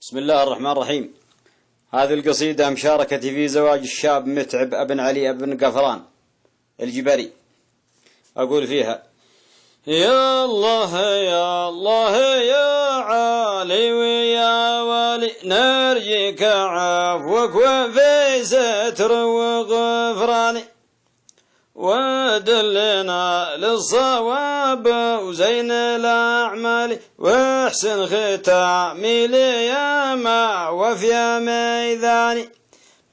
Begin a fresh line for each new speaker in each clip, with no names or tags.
بسم الله الرحمن الرحيم. هذه القصيدة مشاركتي في زواج الشاب متعب ابن علي ابن قفران الجبري. أقول فيها: يا الله يا الله يا عالي ويا والي، نرجيك عفوك وفي ستر وغفران، ودلنا للصواب وزين الأعمال، واحسن ختامي لي يا ما وفي ميداني.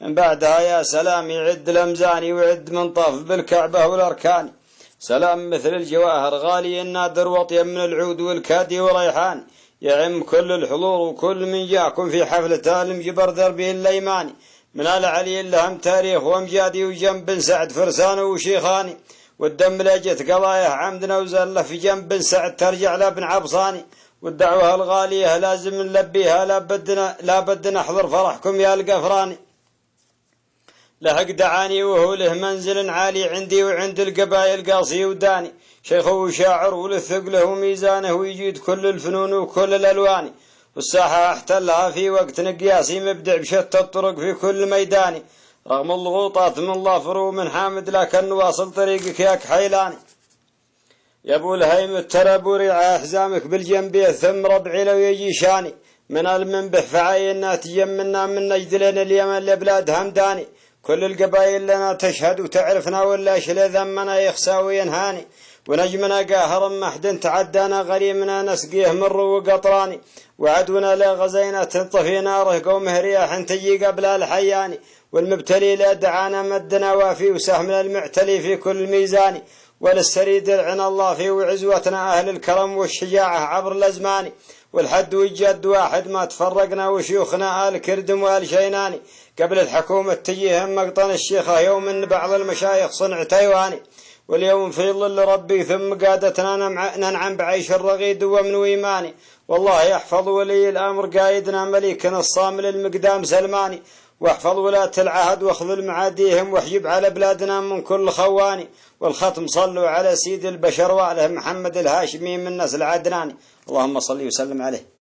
من بعدها يا سلام يعد الأمزاني ويعد منطاف بالكعبة والأركان، سلام مثل الجواهر غالي النادر وطيا من العود والكادي وريحان، يعم كل الحضور وكل من جاكم في حفلة المجبر دربه الليماني، من آل علي لهم تاريخ وامجادي وجنب بن سعد فرسان وشيخاني، والدم لجت قضايا عمدنا وزله في جنب بن سعد ترجع لابن عبصاني، والدعوة الغالية لازم نلبيها لا بد نحضر فرحكم يا القفراني. لحق دعاني وهو له منزل عالي عندي وعند القبائل قاصي وداني، شيخه وشاعر وللثقله وميزانه ويجيد كل الفنون وكل الألوان، والساحة احتلها في وقت نقياسي مبدع بشتى الطرق في كل ميداني، رغم الضغوطات من ظافر ومن حامد لكن واصل طريقك يا كحيلاني. يا ابو الهيم التربوري على حزامك بالجنبيه ثم ربعي لو يجي شاني، من المنبح فعينا تجمنا من نجد لنا اليمن لبلاد همداني، كل القبائل لنا تشهد وتعرفنا ولا شل ذمنا يخسى وينهاني، ونجمنا قاهر محد تعدانا غريمنا نسقيه مر وقطراني، وعدونا لا غزينا تنطفي ناره قومه رياح تجي قبل الحياني، والمبتلي لا دعانا مدنا وافي وسهمنا المعتلي في كل ميزاني، وللسريد العنا الله في وعزوتنا أهل الكرم والشجاعة عبر الأزمان، والحد والجد واحد ما تفرقنا وشيوخنا آل كردم وآل شيناني، قبل الحكومة تجيهم مقطن الشيخة يوم ان بعض المشايخ صنع تيواني، واليوم في ظل ربي ثم قادتنا ننعم بعيش الرغيد ومن ويماني، والله يحفظ ولي الأمر قايدنا مليكنا الصامل المقدام سلماني، واحفظ ولاة العهد واخذل معاديهم واحجب على بلادنا من كل خواني، والختم صلوا على سيد البشر وآله محمد الهاشمي من نسل عدناني، اللهم صل وسلم عليه.